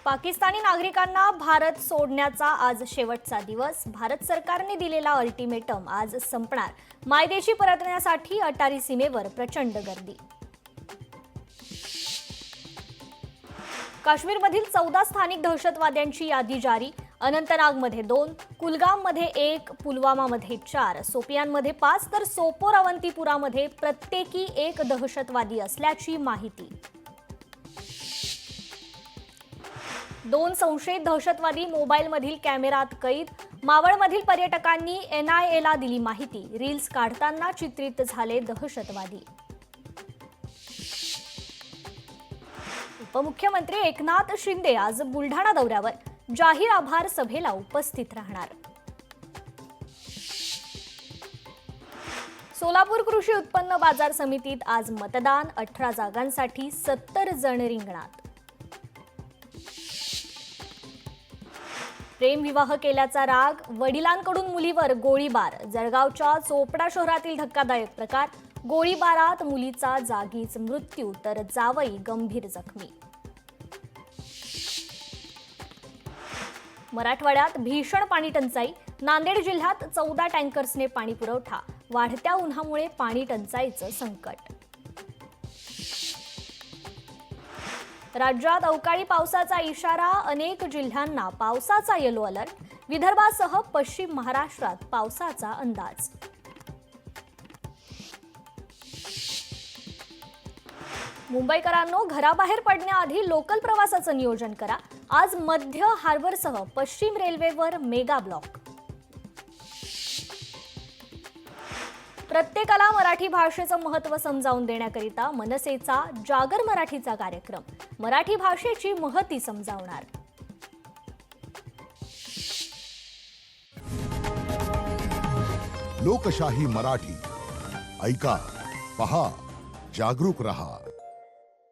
पाकिस्तानी नागरिकांना भारत सोडण्याचा आज शेवटचा दिवस। भारत सरकारने दिलेला अल्टिमेटम आज संपणार। मायदेशी परतण्यासाठी अटारी सीमेवर प्रचंड गर्दी। काश्मीरमधील 14 स्थानिक दहशतवाद्यांची यादी जारी। अनंतनागमध्ये 2, कुलगाममध्ये 1, पुलवामामध्ये 4, सोपियानमध्ये 5 तर सोपोर अवंतीपुरामध्ये प्रत्येकी 1 दहशतवादी असल्याची माहिती। 2 संशयित दहशतवादी मोबाईलमधील कॅमेऱ्यात कैद। मावळमधील पर्यटकांनी NIAला दिली माहिती। रील्स काढताना चित्रित झाले दहशतवादी। उपमुख्यमंत्री एकनाथ शिंदे आज बुलढाणा दौऱ्यावर। जाहीर आभार सभेला उपस्थित राहणार। सोलापूर कृषी उत्पन्न बाजार समितीत आज मतदान। 18 जागांसाठी 70 जण रिंगणात। प्रेमविवाह केल्याचा राग, वडिलांकडून मुलीवर गोळीबार। जळगावच्या चोपडा शहरातील धक्कादायक प्रकार। गोळीबारात मुलीचा जागीच मृत्यू तर जावई गंभीर जखमी। मराठवाड्यात भीषण पाणी टंचाई। नांदेड जिल्ह्यात 14 टँकर्सने पाणी पुरवठा। वाढत्या उन्हामुळे पाणी टंचाईचं संकट। राज्यात अवकाळी पावसाचा इशारा। अनेक जिल्ह्यांना पावसाचा येलो अलर्ट। विदर्भासह पश्चिम महाराष्ट्रात पावसाचा अंदाज। मुंबईकरांनो, घराबाहेर पडण्याआधी लोकल प्रवासाचं नियोजन करा। आज मध्य हार्बरसह पश्चिम रेल्वेवर मेगा ब्लॉक। प्रत्येकाला मराठी भाषेचं महत्त्व समजावून देण्याकरिता मनसेचा जागर मराठीचा कार्यक्रम। मराठी भाषेची महती समजावणार। लोकशाही मराठी ऐका, पहा, जागरूक रहा।